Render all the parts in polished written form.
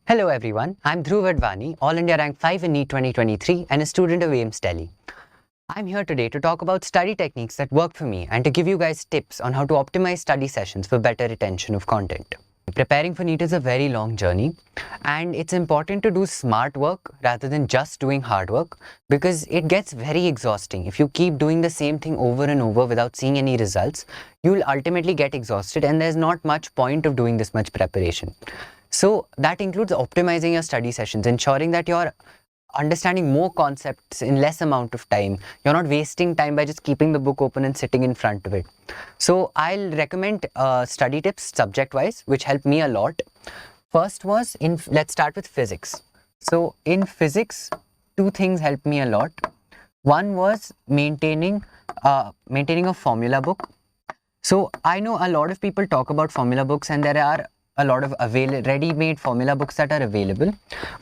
Hello everyone, I'm Dhruv Advani, All India Rank 5 in NEET 2023 and a student of AIMS Delhi. I'm here today to talk about study techniques that work for me and to give you guys tips on how to optimize study sessions for better retention of content. Preparing for NEET is a very long journey and it's important to do smart work rather than just doing hard work because it gets very exhausting. If you keep doing the same thing over and over without seeing any results, you'll ultimately get exhausted and there's not much point of doing this much preparation. So that includes optimizing your study sessions, ensuring that you're understanding more concepts in less amount of time. You're not wasting time by just keeping the book open and sitting in front of it. So I'll recommend study tips subject-wise, which helped me a lot. First was, let's start with physics. So in physics, two things helped me a lot. One was maintaining a formula book. So I know a lot of people talk about formula books and there are a lot of ready-made formula books that are available,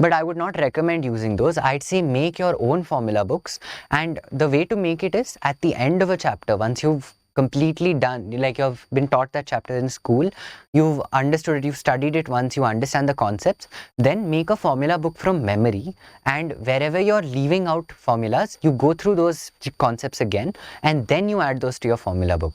but I would not recommend using those. I'd say make your own formula books, and the way to make it is at the end of a chapter, once you've completely done, like you've been taught that chapter in school, you've understood it, you've studied it once, you understand the concepts, then make a formula book from memory, and wherever you're leaving out formulas, you go through those concepts again and then you add those to your formula book.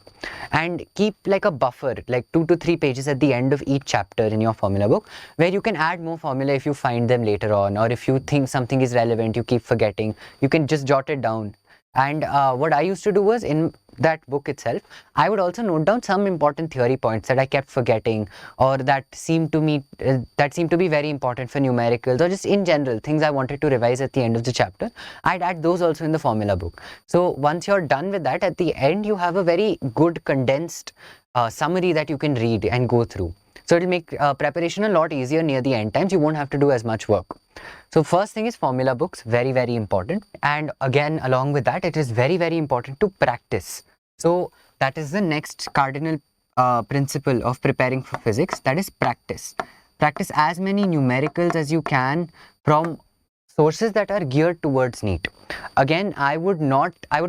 And keep like a buffer, like 2 to 3 pages at the end of each chapter in your formula book, where you can add more formula if you find them later on, or if you think something is relevant, you keep forgetting, you can just jot it down. And what I used to do was, in that book itself, I would also note down some important theory points that I kept forgetting, or that seemed to me to be very important for numericals, or just in general things I wanted to revise at the end of the chapter. I'd add those also in the formula book. So once you're done with that, at the end you have a very good condensed summary that you can read and go through. So it'll make preparation a lot easier near the end times. You won't have to do as much work. So first thing is formula books, very, very important. And again, along with that, it is very, very important to practice. So that is the next cardinal principle of preparing for physics, that is practice. Practice as many numericals as you can from sources that are geared towards NEET. Again, I would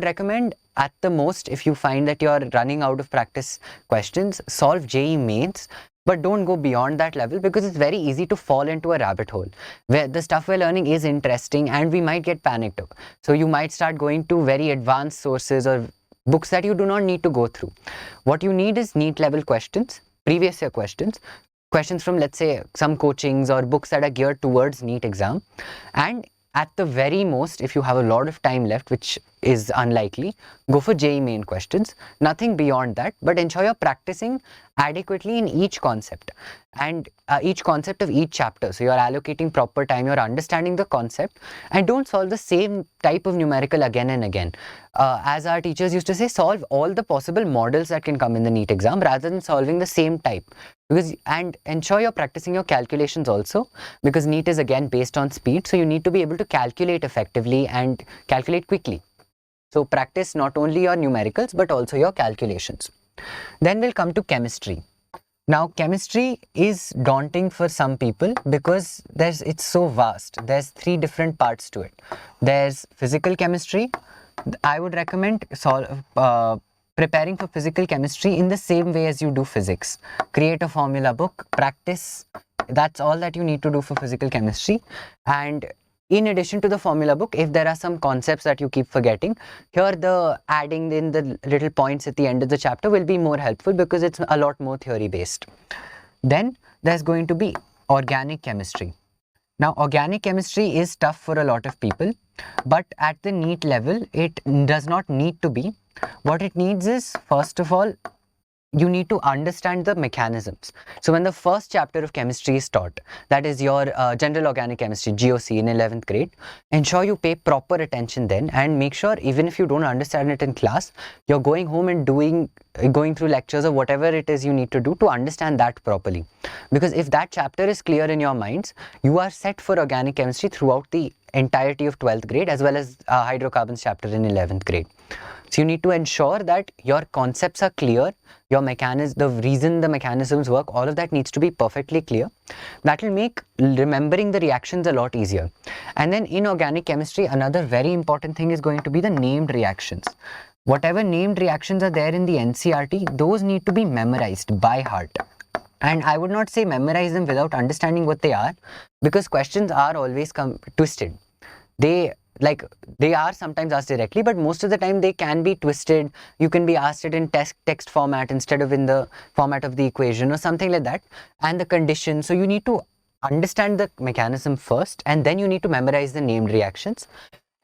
recommend at the most, if you find that you're running out of practice questions, solve JEE mains. But don't go beyond that level, because it's very easy to fall into a rabbit hole where the stuff we're learning is interesting and we might get panicked. So you might start going to very advanced sources or books that you do not need to go through. What you need is NEET level questions, previous year questions from, let's say, some coachings or books that are geared towards NEET exam. And at the very most, if you have a lot of time left, which is unlikely, go for JEE main questions. Nothing beyond that, but ensure you're practicing adequately in each concept and each concept of each chapter. So you're allocating proper time, you're understanding the concept, and don't solve the same type of numerical again and again. As our teachers used to say, solve all the possible models that can come in the NEET exam rather than solving the same type. And ensure you're practicing your calculations also, because NEET is again based on speed, so you need to be able to calculate effectively and calculate quickly. So practice not only your numericals but also your calculations. Then we'll come to chemistry. Now chemistry is daunting for some people because it's so vast. There's 3 different parts to it. There's physical chemistry. I would recommend preparing for physical chemistry in the same way as you do physics. Create a formula book, practice. That's all that you need to do for physical chemistry. And in addition to the formula book, if there are some concepts that you keep forgetting, here the adding in the little points at the end of the chapter will be more helpful because it's a lot more theory based. Then there's going to be organic chemistry. Now organic chemistry is tough for a lot of people, but at the NEET level, it does not need to be. What it needs is, first of all, you need to understand the mechanisms. So when the first chapter of chemistry is taught, that is your general organic chemistry, GOC, in 11th grade, ensure you pay proper attention then, and make sure even if you don't understand it in class, you're going home and going through lectures or whatever it is you need to do to understand that properly. Because if that chapter is clear in your minds, you are set for organic chemistry throughout the entirety of 12th grade as well as hydrocarbons chapter in 11th grade. So you need to ensure that your concepts are clear, your the reason the mechanisms work, all of that needs to be perfectly clear. That will make remembering the reactions a lot easier. And then in organic chemistry, another very important thing is going to be the named reactions. Whatever named reactions are there in the NCERT, those need to be memorized by heart. And I would not say memorize them without understanding what they are, because questions are always twisted. They are sometimes asked directly, but most of the time they can be twisted. You can be asked it in text format instead of in the format of the equation or something like that, and the condition. So you need to understand the mechanism first, and then you need to memorize the named reactions.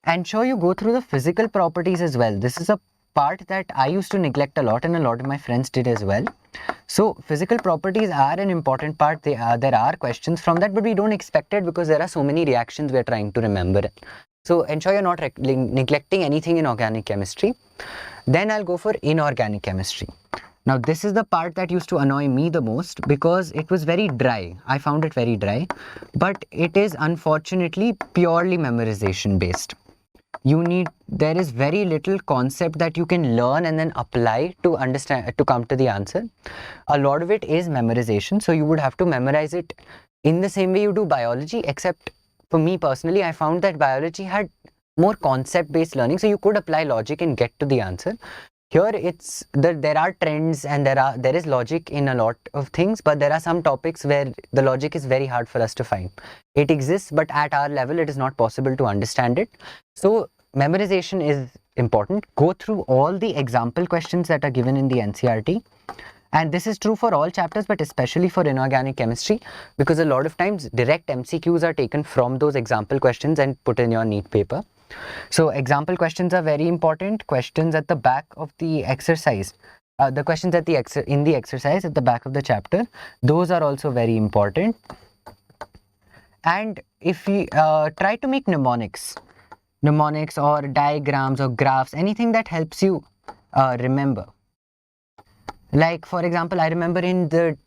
And sure, you go through the physical properties as well. This is a part that I used to neglect a lot, and a lot of my friends did as well. So physical properties are an important part. There are questions from that, but we don't expect it because there are so many reactions we're trying to remember. So ensure you're not neglecting anything in organic chemistry. Then I'll go for inorganic chemistry. Now this is the part that used to annoy me the most because it was very dry. I found it very dry, but it is unfortunately purely memorization based. There is very little concept that you can learn and then apply to understand, to come to the answer. A lot of it is memorization, so you would have to memorize it in the same way you do biology, except for me personally, I found that biology had more concept based learning, so you could apply logic and get to the answer. Here there are trends and there is logic in a lot of things, but there are some topics where the logic is very hard for us to find. It exists, but at our level it is not possible to understand it. So memorization is important. Go through all the example questions that are given in the NCERT. And this is true for all chapters, but especially for inorganic chemistry, because a lot of times direct MCQs are taken from those example questions and put in your NEET paper. So example questions are very important. Questions at the back of the exercise, the questions in the exercise at the back of the chapter, those are also very important. And if we try to make mnemonics or diagrams or graphs, anything that helps you remember. Like for example, I remember in the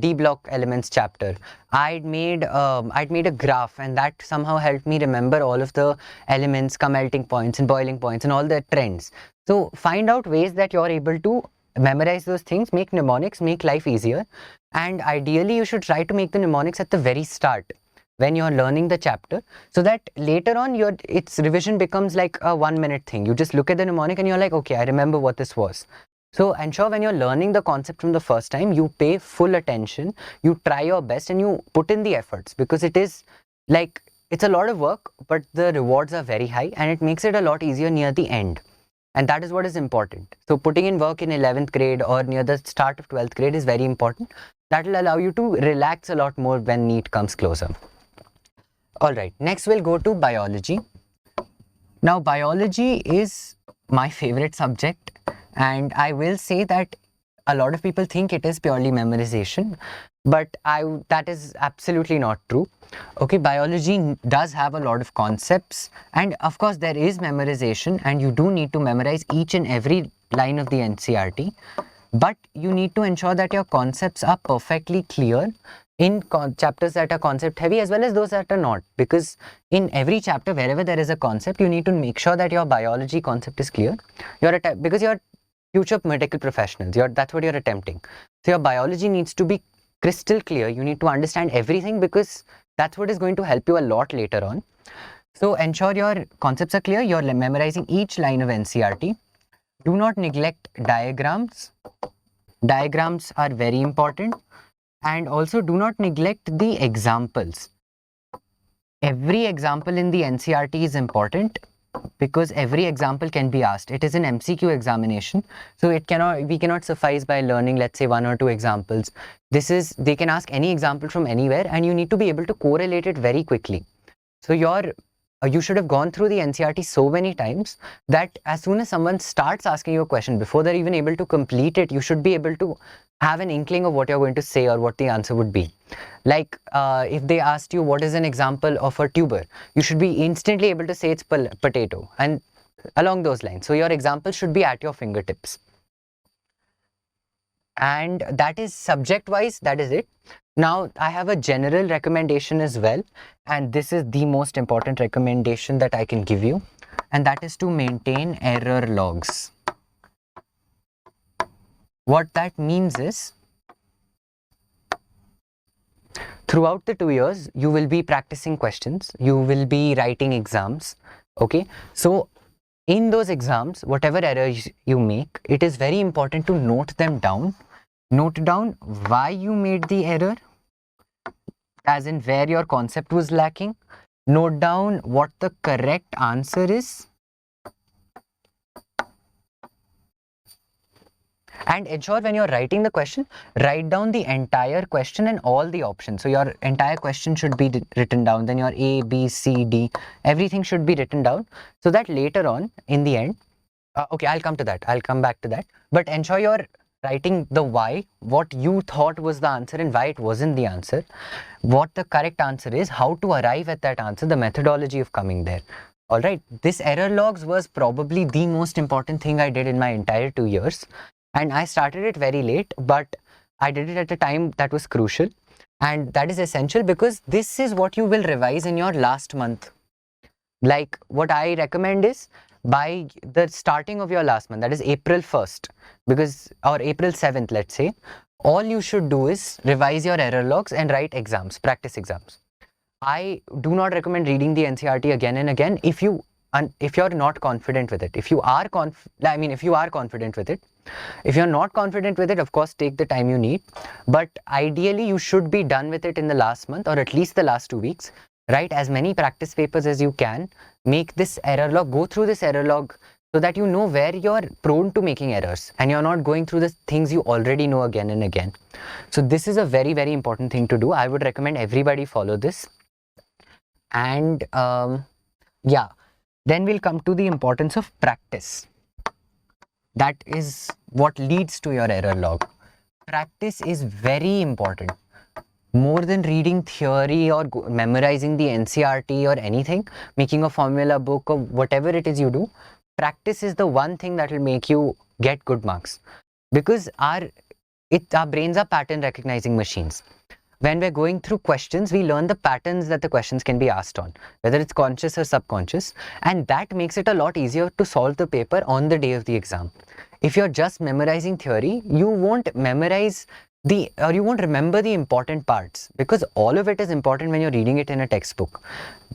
D block elements chapter, I'd made a graph, and that somehow helped me remember all of the elements, melting points and boiling points and all the trends. So find out ways that you're able to memorize those things, make mnemonics, make life easier. And ideally you should try to make the mnemonics at the very start when you're learning the chapter, so that later on its revision becomes like a 1 minute thing. You just look at the mnemonic and you're like, okay, I remember what this was. So ensure when you're learning the concept from the first time, you pay full attention, you try your best and you put in the efforts, because it's a lot of work, but the rewards are very high and it makes it a lot easier near the end. And that is what is important. So putting in work in 11th grade or near the start of 12th grade is very important. That will allow you to relax a lot more when NEET comes closer. Alright, next we'll go to biology. Now biology is my favorite subject. And I will say that a lot of people think it is purely memorization, but that is absolutely not true. Okay, biology does have a lot of concepts, and of course there is memorization, and you do need to memorize each and every line of the NCERT, but you need to ensure that your concepts are perfectly clear in chapters that are concept heavy as well as those that are not, because in every chapter, wherever there is a concept, you need to make sure that your biology concept is clear. Because you're future medical professionals, that's what you're attempting. So your biology needs to be crystal clear. You need to understand everything, because that's what is going to help you a lot later on. So ensure your concepts are clear. You're memorizing each line of NCERT. Do not neglect diagrams. Diagrams are very important. And also do not neglect the examples. Every example in the NCERT is important, because every example can be asked. It is an MCQ examination, so we cannot suffice by learning, let's say, 1 or 2 examples. They can ask any example from anywhere, and you need to be able to correlate it very quickly. So you should have gone through the NCERT so many times that as soon as someone starts asking you a question, before they're even able to complete it, you should be able to have an inkling of what you're going to say or what the answer would be. Like if they asked you what is an example of a tuber, you should be instantly able to say it's potato, and along those lines. So your example should be at your fingertips. And that is subject wise, that is it. Now I have a general recommendation as well, and this is the most important recommendation that I can give you, and that is to maintain error logs. What that means is, throughout the 2 years, you will be practicing questions, you will be writing exams, okay? So in those exams, whatever errors you make, it is very important to note them down Note down why you made the error, as in where your concept was lacking. Note down what the correct answer is. And ensure when you're writing the question, write down the entire question and all the options. So your entire question should be written down, then your A, B, C, D, everything should be written down, so that later on in the end, okay, I'll come to that. I'll come back to that. But ensure you're writing the why, what you thought was the answer and why it wasn't the answer, what the correct answer is, how to arrive at that answer, the methodology of coming there. All right, this error logs was probably the most important thing I did in my entire 2 years. And I started it very late, but I did it at a time that was crucial. And that is essential because this is what you will revise in your last month. Like what I recommend is by the starting of your last month, that is April 1st, or April 7th, let's say, all you should do is revise your error logs and write exams, practice exams. I do not recommend reading the NCERT again and again if you're not confident with it. If you are confident with it. If you're not confident with it, of course, take the time you need. But ideally, you should be done with it in the last month or at least the last 2 weeks. Write as many practice papers as you can. Make this error log, go through this error log so that you know where you're prone to making errors and you're not going through the things you already know again and again. So this is a very, very important thing to do. I would recommend everybody follow this. And yeah, then we'll come to the importance of practice. That is what leads to your error log. Practice is very important. More than reading theory or memorizing the NCERT or anything, making a formula book or whatever it is you do, practice is the one thing that will make you get good marks. Because our brains are pattern recognizing machines. When we're going through questions, we learn the patterns that the questions can be asked on, whether it's conscious or subconscious, and that makes it a lot easier to solve the paper on the day of the exam. If you're just memorizing theory, you won't memorize you won't remember the important parts, because all of it is important when you're reading it in a textbook.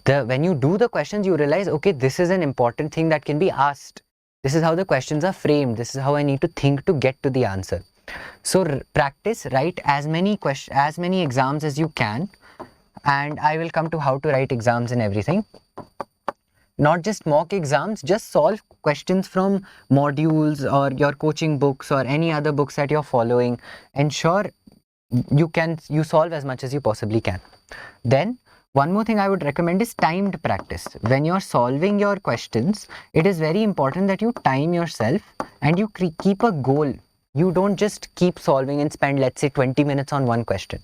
When you do the questions, you realize, okay, this is an important thing that can be asked. This is how the questions are framed. This is how I need to think to get to the answer. So practice, write as many exams as you can, and I will come to how to write exams and everything. Not just mock exams, just solve questions from modules or your coaching books or any other books that you're following. Ensure you solve as much as you possibly can. Then one more thing I would recommend is timed practice. When you're solving your questions, it is very important that you time yourself and you keep a goal. You don't just keep solving and spend, let's say, 20 minutes on one question.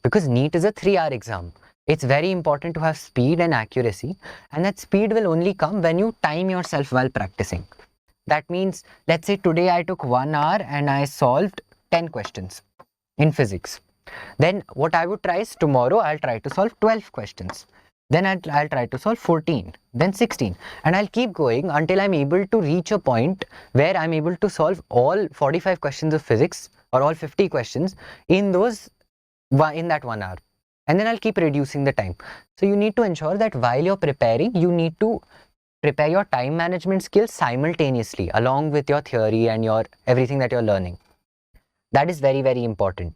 Because NEET is a 3-hour exam. It's very important to have speed and accuracy, and that speed will only come when you time yourself while practicing. That means, let's say today I took 1 hour and I solved 10 questions in physics. Then what I would try is tomorrow I'll try to solve 12 questions. Then I'll try to solve 14, then 16, and I'll keep going until I'm able to reach a point where I'm able to solve all 45 questions of physics or all 50 questions in that 1 hour. And then I'll keep reducing the time. So you need to ensure that while you're preparing, you need to prepare your time management skills simultaneously along with your theory and your everything that you're learning. That is very, very important.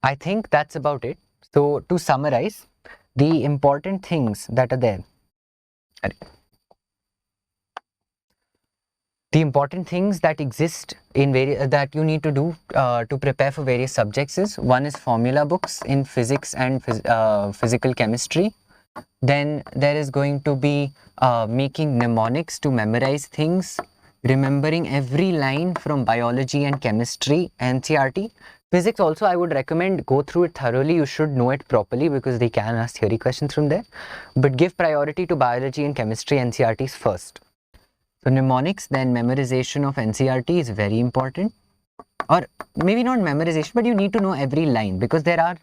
I think that's about it. So to summarize, the important things that are there. The important things that exist in that you need to do to prepare for various subjects is, one is formula books in physics and physical chemistry. Then there is going to be making mnemonics to memorize things, remembering every line from biology and chemistry, NCERT. Physics also I would recommend go through it thoroughly. You should know it properly because they can ask theory questions from there. But give priority to biology and chemistry NCERTs first. So mnemonics, then memorization of NCERT is very important. Or maybe not memorization, but you need to know every line, because there are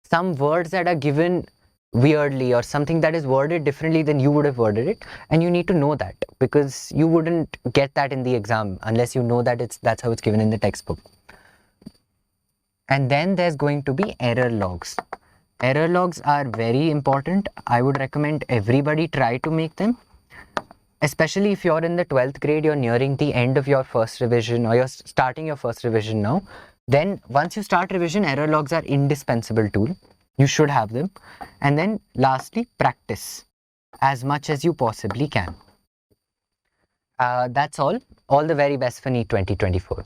some words that are given weirdly or something that is worded differently than you would have worded it, and you need to know that because you wouldn't get that in the exam unless you know that that's how it's given in the textbook. And then there's going to be error logs. Error logs are very important. I would recommend everybody try to make them. especially if you're in the 12th grade, you're nearing the end of your first revision or you're starting your first revision now, then once you start revision, error logs are indispensable tool. You should have them. And then lastly, practice as much as you possibly can. That's all. All the very best for NEET 2024.